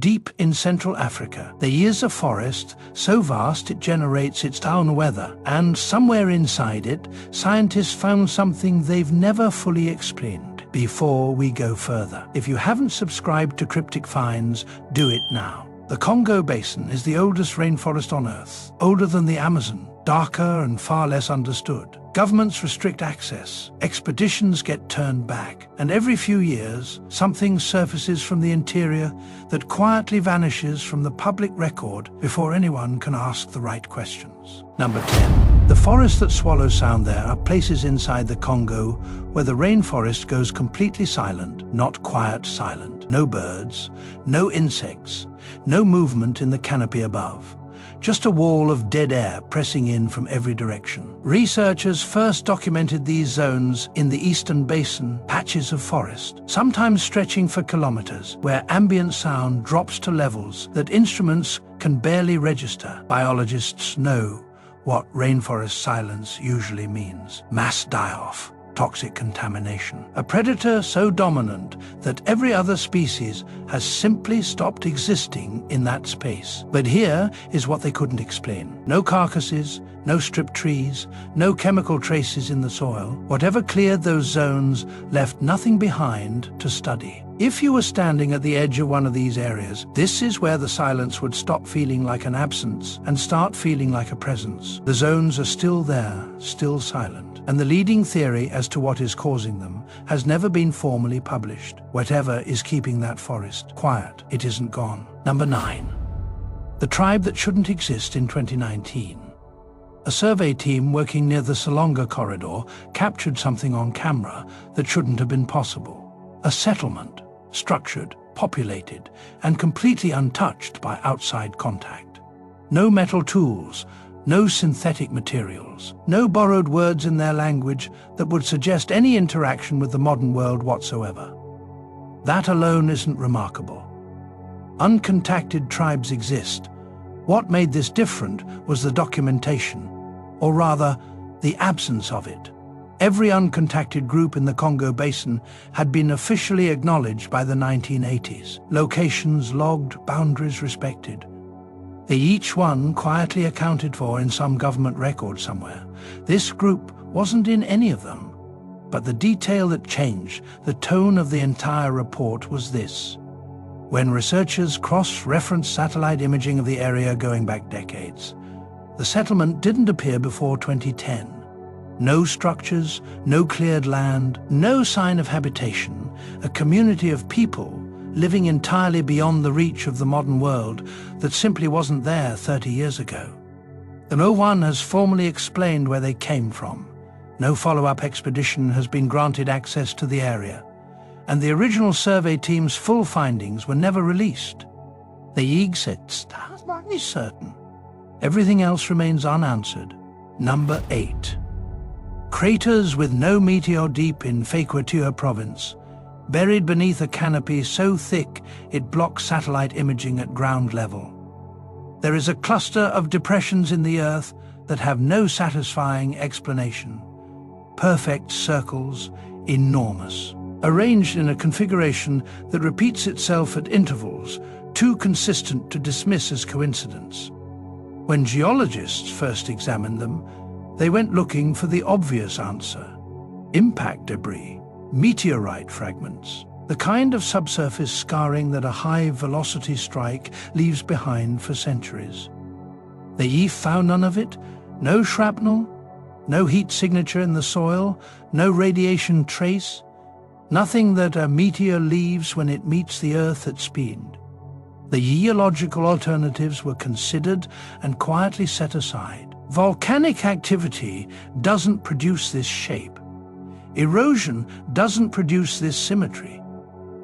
Deep in Central Africa, there is a forest so vast it generates its own weather, and somewhere inside it, scientists found something they've never fully explained. Before we go further, if you haven't subscribed to Cryptic Finds, do it now. The Congo Basin is the oldest rainforest on Earth, older than the Amazon, darker and far less understood. Governments restrict access, expeditions get turned back, and every few years, something surfaces from the interior that quietly vanishes from the public record before anyone can ask the right questions. Number 10. The forests that swallow sound there are places inside the Congo where the rainforest goes completely silent, not quiet silent. No birds, no insects, no movement in the canopy above. Just a wall of dead air pressing in from every direction. Researchers first documented these zones in the eastern basin, patches of forest, sometimes stretching for kilometers, where ambient sound drops to levels that instruments can barely register. Biologists know what rainforest silence usually means. Mass die-off. Toxic contamination. A predator so dominant that every other species has simply stopped existing in that space. But here is what they couldn't explain. No carcasses, no stripped trees, no chemical traces in the soil. Whatever cleared those zones left nothing behind to study. If you were standing at the edge of one of these areas, this is where the silence would stop feeling like an absence and start feeling like a presence. The zones are still there, still silent, and the leading theory as to what is causing them has never been formally published. Whatever is keeping that forest quiet, it isn't gone. Number 9. The tribe that shouldn't exist in 2019. A survey team working near the Salonga corridor captured something on camera that shouldn't have been possible. A settlement. Structured, populated, and completely untouched by outside contact. No metal tools, no synthetic materials, no borrowed words in their language that would suggest any interaction with the modern world whatsoever. That alone isn't remarkable. Uncontacted tribes exist. What made this different was the documentation, or rather, the absence of it. Every uncontacted group in the Congo Basin had been officially acknowledged by the 1980s. Locations logged, boundaries respected. They each one quietly accounted for in some government record somewhere. This group wasn't in any of them. But the detail that changed the tone of the entire report was this. When researchers cross-referenced satellite imaging of the area going back decades, the settlement didn't appear before 2010. No structures, no cleared land, no sign of habitation, a community of people living entirely beyond the reach of the modern world that simply wasn't there 30 years ago. No one has formally explained where they came from. No follow-up expedition has been granted access to the area, and the original survey team's full findings were never released. The exist is certain. Everything else remains unanswered. Number 8. Craters with no meteor deep in Equateur province, buried beneath a canopy so thick it blocks satellite imaging at ground level. There is a cluster of depressions in the earth that have no satisfying explanation. Perfect circles, enormous, arranged in a configuration that repeats itself at intervals, too consistent to dismiss as coincidence. When geologists first examined them, they went looking for the obvious answer. Impact debris, meteorite fragments, the kind of subsurface scarring that a high-velocity strike leaves behind for centuries. They found none of it, no shrapnel, no heat signature in the soil, no radiation trace, nothing that a meteor leaves when it meets the Earth at speed. The geological alternatives were considered and quietly set aside. Volcanic activity doesn't produce this shape. Erosion doesn't produce this symmetry.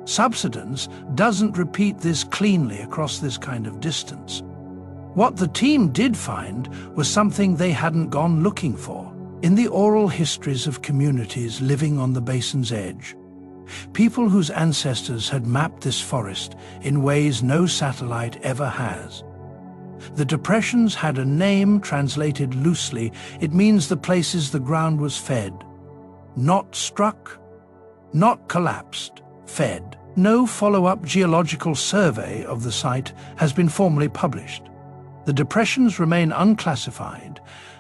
Subsidence doesn't repeat this cleanly across this kind of distance. What the team did find was something they hadn't gone looking for. In the oral histories of communities living on the basin's edge, people whose ancestors had mapped this forest in ways no satellite ever has. The depressions had a name translated loosely. It means the places the ground was fed. Not struck, not collapsed, fed. no follow-up geological survey of the site has been formally published. The depressions remain unclassified,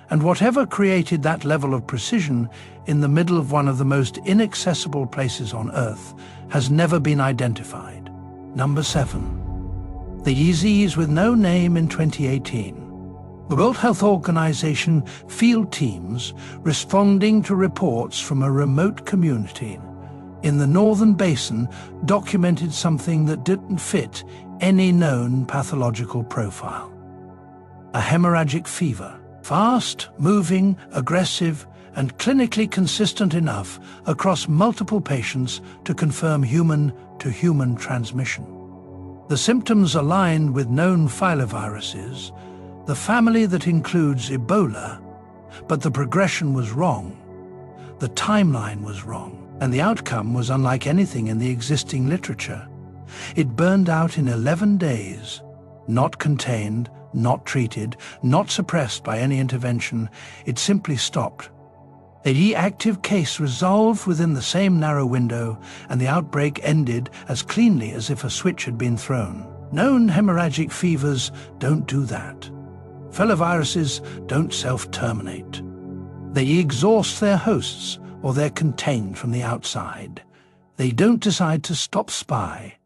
and whatever created that level of precision in the middle of one of the most inaccessible places on Earth has never been identified. Number 7. The Yeezys with no name in 2018. The World Health Organization field teams responding to reports from a remote community in the northern basin documented something that didn't fit any known pathological profile. A hemorrhagic fever, fast, moving, aggressive, and clinically consistent enough across multiple patients to confirm human-to-human transmission. The symptoms aligned with known filoviruses, the family that includes Ebola, but the progression was wrong, the timeline was wrong, and the outcome was unlike anything in the existing literature. It burned out in 11 days, not contained, not treated, not suppressed by any intervention. It simply stopped. The active case resolved within the same narrow window, and the outbreak ended as cleanly as if a switch had been thrown. Known hemorrhagic fevers don't do that. Filoviruses don't self-terminate. They exhaust their hosts, or they're contained from the outside. They don't decide to stop spy.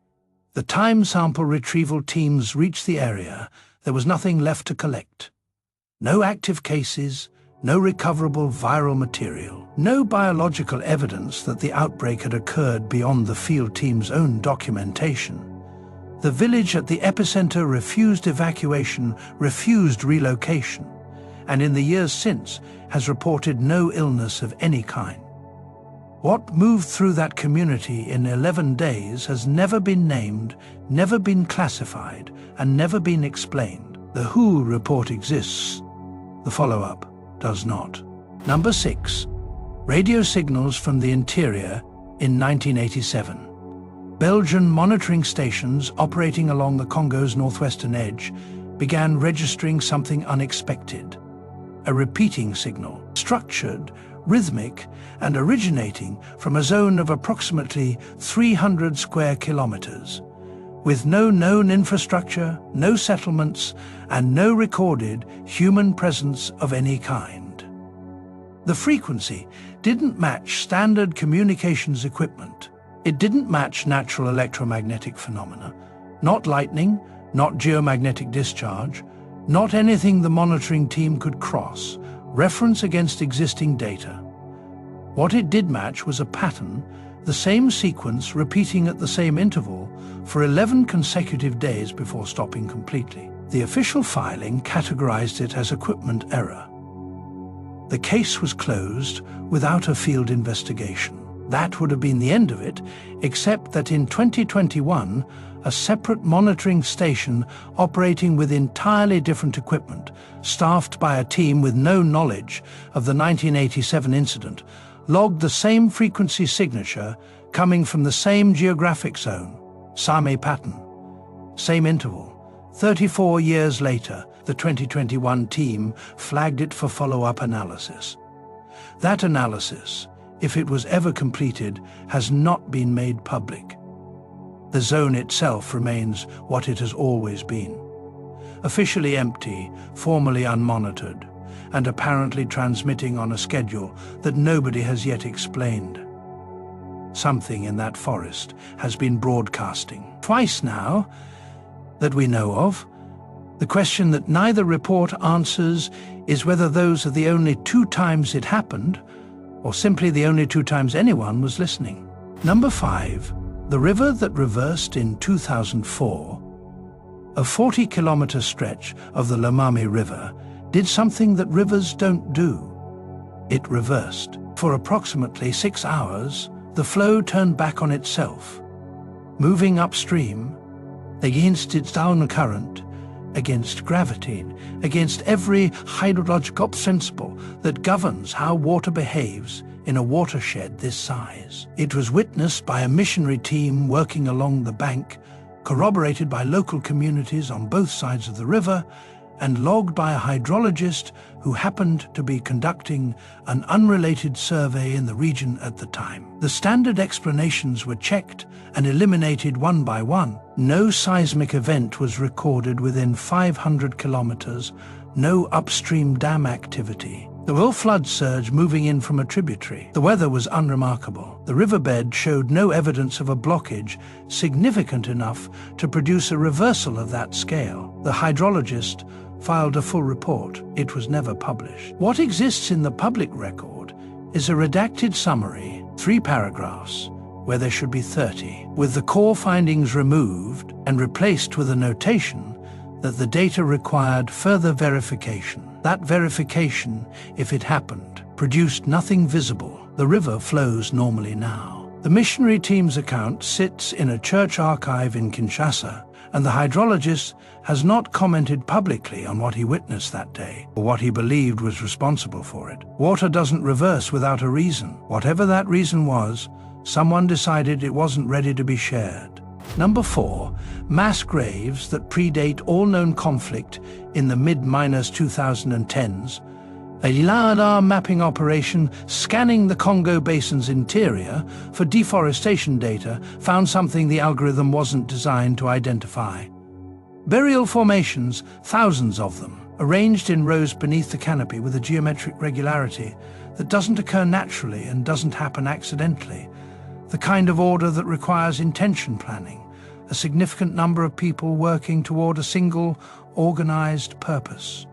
The time sample retrieval teams reached the area. There was nothing left to collect. No active cases, no recoverable viral material, no biological evidence that the outbreak had occurred beyond the field team's own documentation. The village at the epicenter refused evacuation, refused relocation, and in the years since has reported no illness of any kind. What moved through that community in 11 days has never been named, never been classified, and never been explained. The WHO report exists. The follow-up does not. Number 6. Radio signals from the interior in 1987. Belgian monitoring stations operating along the Congo's northwestern edge began registering something unexpected. A repeating signal, structured, rhythmic, and originating from a zone of approximately 300 square kilometers, with no known infrastructure, no settlements, and no recorded human presence of any kind. The frequency didn't match standard communications equipment. It didn't match natural electromagnetic phenomena, not lightning, not geomagnetic discharge, not anything the monitoring team could cross, reference against existing data. What it did match was a pattern, the same sequence repeating at the same interval for 11 consecutive days before stopping completely. The official filing categorized it as equipment error. The case was closed without a field investigation. That would have been the end of it, except that in 2021, a separate monitoring station operating with entirely different equipment, staffed by a team with no knowledge of the 1987 incident, logged the same frequency signature coming from the same geographic zone, same pattern, same interval. 34 years later, the 2021 team flagged it for follow-up analysis. That analysis, if it was ever completed, has not been made public. The zone itself remains what it has always been. Officially empty, formally unmonitored, and apparently transmitting on a schedule that nobody has yet explained. Something in that forest has been broadcasting twice now that we know of. The question that neither report answers is whether those are the only 2 times it happened, or simply the only 2 times anyone was listening. Number 5. The river that reversed in 2004. A 40-kilometer stretch of the Lomami River did something that rivers don't do. It reversed. For approximately 6 hours, the flow turned back on itself, moving upstream against its down current, against gravity, against every hydrological principle that governs how water behaves in a watershed this size. It was witnessed by a missionary team working along the bank, corroborated by local communities on both sides of the river, and logged by a hydrologist who happened to be conducting an unrelated survey in the region at the time. The standard explanations were checked and eliminated one by one. No seismic event was recorded within 500 kilometers, no upstream dam activity. There was no flood surge moving in from a tributary. The weather was unremarkable. The riverbed showed no evidence of a blockage significant enough to produce a reversal of that scale. The hydrologist filed a full report. It was never published. What exists in the public record is a redacted summary, 3 paragraphs, where there should be 30, with the core findings removed and replaced with a notation that the data required further verification. That verification, if it happened, produced nothing visible. The river flows normally now. The missionary team's account sits in a church archive in Kinshasa, and the hydrologist has not commented publicly on what he witnessed that day, or what he believed was responsible for it. Water doesn't reverse without a reason. Whatever that reason was, someone decided it wasn't ready to be shared. Number 4, mass graves that predate all known conflict in the mid-2010s. A LiDAR mapping operation scanning the Congo Basin's interior for deforestation data found something the algorithm wasn't designed to identify. Burial formations, thousands of them, arranged in rows beneath the canopy with a geometric regularity that doesn't occur naturally and doesn't happen accidentally. The kind of order that requires intention planning, a significant number of people working toward a single, organized purpose.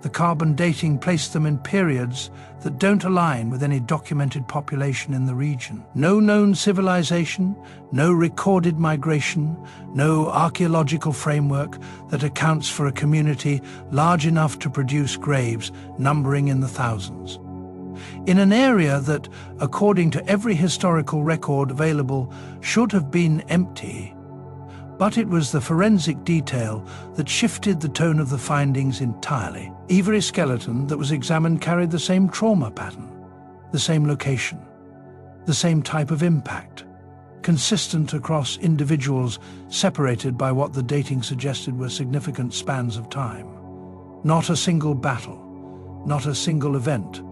The carbon dating placed them in periods that don't align with any documented population in the region. No known civilization, no recorded migration, no archaeological framework that accounts for a community large enough to produce graves numbering in the thousands. In an area that, according to every historical record available, should have been empty. But it was the forensic detail that shifted the tone of the findings entirely. Every skeleton that was examined carried the same trauma pattern, the same location, the same type of impact, consistent across individuals separated by what the dating suggested were significant spans of time. Not a single battle, not a single event.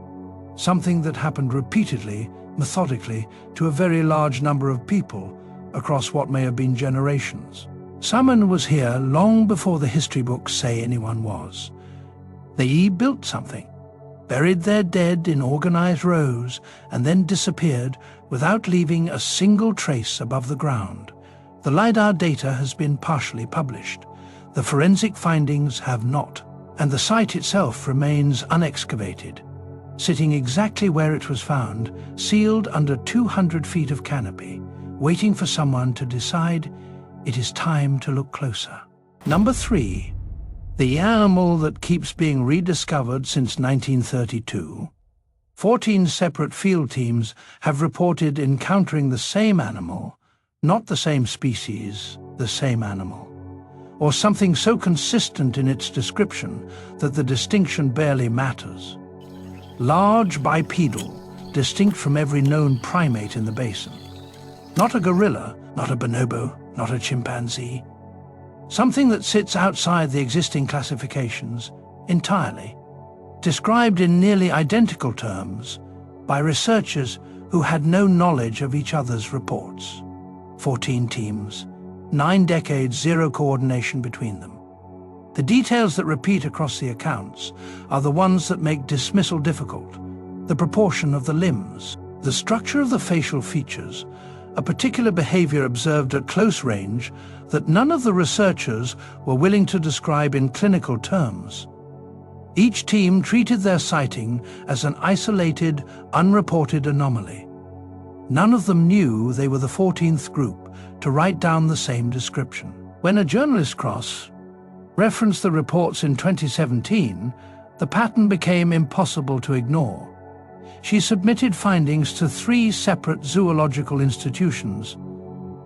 Something that happened repeatedly, methodically, to a very large number of people across what may have been generations. Someone was here long before the history books say anyone was. They built something, buried their dead in organized rows, and then disappeared without leaving a single trace above the ground. The LiDAR data has been partially published. The forensic findings have not, and the site itself remains unexcavated, sitting exactly where it was found, sealed under 200 feet of canopy, waiting for someone to decide it is time to look closer. Number 3, the animal that keeps being rediscovered since 1932. 14 separate field teams have reported encountering the same animal, not the same species, the same animal, or something so consistent in its description that the distinction barely matters. Large bipedal, distinct from every known primate in the basin. Not a gorilla, not a bonobo, not a chimpanzee. Something that sits outside the existing classifications entirely, described in nearly identical terms by researchers who had no knowledge of each other's reports. 14 teams, 9 decades, 0 coordination between them. The details that repeat across the accounts are the ones that make dismissal difficult. The proportion of the limbs, the structure of the facial features, a particular behavior observed at close range that none of the researchers were willing to describe in clinical terms. Each team treated their sighting as an isolated, unreported anomaly. None of them knew they were the 14th group to write down the same description. When a journalist referenced the reports in 2017, the pattern became impossible to ignore. She submitted findings to 3 separate zoological institutions.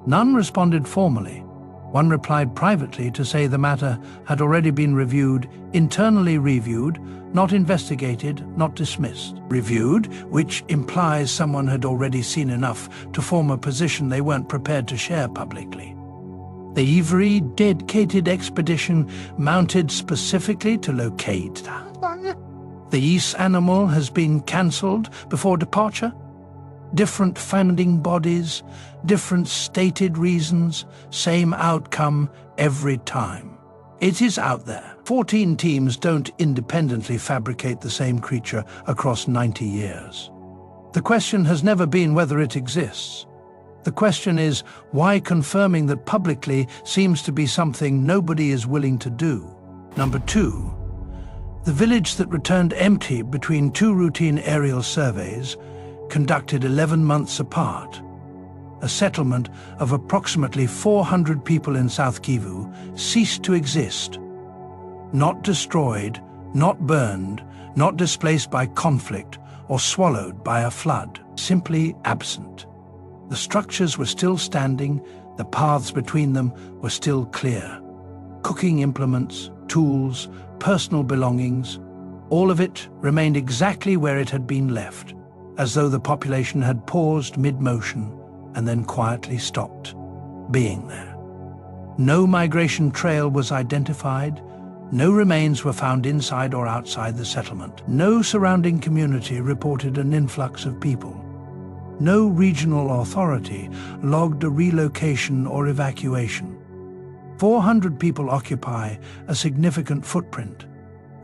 None responded formally. One replied privately to say the matter had already been reviewed, internally reviewed, not investigated, not dismissed. Reviewed, which implies someone had already seen enough to form a position they weren't prepared to share publicly. The every dedicated expedition mounted specifically to locate the animal has been cancelled before departure. Different founding bodies, different stated reasons, same outcome every time. It is out there. 14 teams don't independently fabricate the same creature across 90 years. The question has never been whether it exists. The question is why confirming that publicly seems to be something nobody is willing to do. Number 2. The village that returned empty between 2 routine aerial surveys conducted 11 months apart. A settlement of approximately 400 people in South Kivu ceased to exist. Not destroyed, not burned, not displaced by conflict or swallowed by a flood, simply absent. The structures were still standing, the paths between them were still clear. Cooking implements, tools, personal belongings, all of it remained exactly where it had been left, as though the population had paused mid-motion and then quietly stopped being there. No migration trail was identified, no remains were found inside or outside the settlement. No surrounding community reported an influx of people. No regional authority logged a relocation or evacuation. 400 people occupy a significant footprint.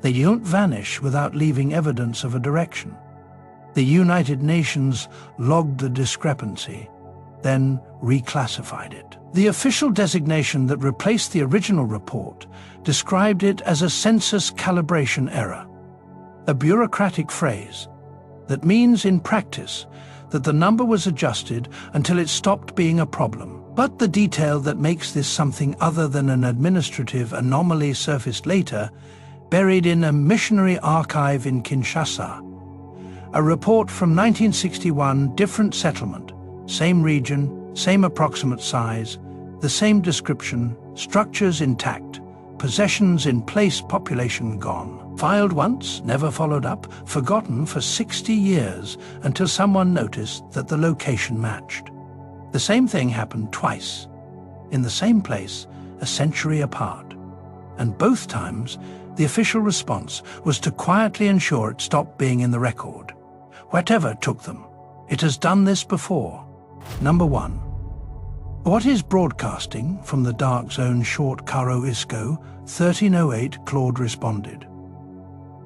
They don't vanish without leaving evidence of a direction. The United Nations logged the discrepancy, then reclassified it. The official designation that replaced the original report described it as a census calibration error, a bureaucratic phrase that means in practice that the number was adjusted until it stopped being a problem. But the detail that makes this something other than an administrative anomaly surfaced later, buried in a missionary archive in Kinshasa. A report from 1961, different settlement, same region, same approximate size, the same description, structures intact, possessions in place, population gone. Filed once, never followed up, forgotten for 60 years until someone noticed that the location matched. The same thing happened twice, in the same place, a century apart. And both times, the official response was to quietly ensure it stopped being in the record. Whatever took them, it has done this before. Number 1. What is broadcasting from the dark zone short Karo Isco, 1308 Claude responded.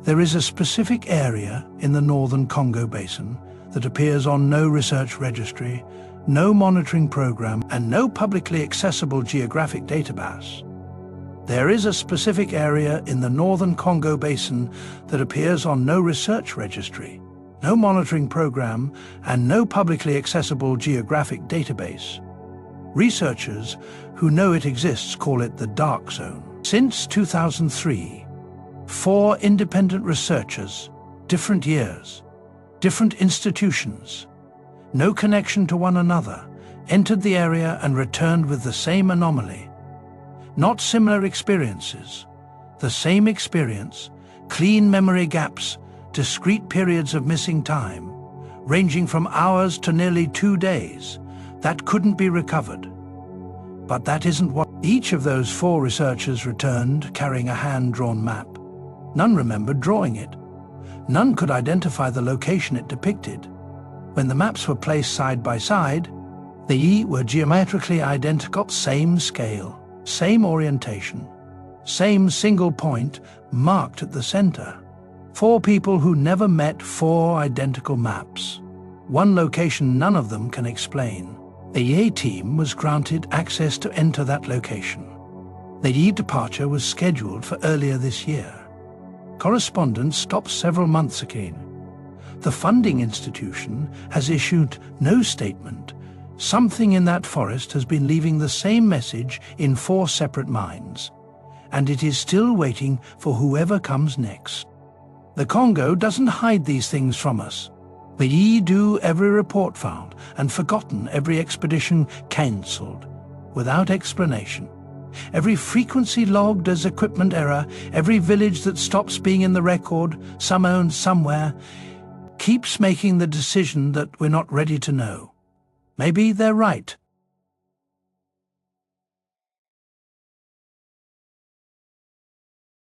There is a specific area in the northern Congo Basin that appears on no research registry, no monitoring program, and no publicly accessible geographic database. There is a specific area in the northern Congo Basin that appears on no research registry, no monitoring program, and no publicly accessible geographic database. Researchers who know it exists call it the dark zone. Since 2003, 4 independent researchers, different years, different institutions, no connection to one another, entered the area and returned with the same anomaly. Not similar experiences, the same experience, clean memory gaps, discrete periods of missing time, ranging from hours to nearly 2 days, that couldn't be recovered. But that isn't what. Each of those 4 researchers returned carrying a hand-drawn map. None remembered drawing it. None could identify the location it depicted. When the maps were placed side by side, they were geometrically identical, same scale, same orientation, same single point marked at the center. 4 people who never met 4 identical maps. One location none of them can explain. The A team was granted access to enter that location. The departure was scheduled for earlier this year. Correspondence stopped several months ago. The funding institution has issued no statement. Something in that forest has been leaving the same message in 4 separate minds, and it is still waiting for whoever comes next. The Congo doesn't hide these things from us. We do every report found and forgotten, every expedition cancelled, without explanation. Every frequency logged as equipment error, every village that stops being in the record, some owned somewhere, keeps making the decision that we're not ready to know. Maybe they're right.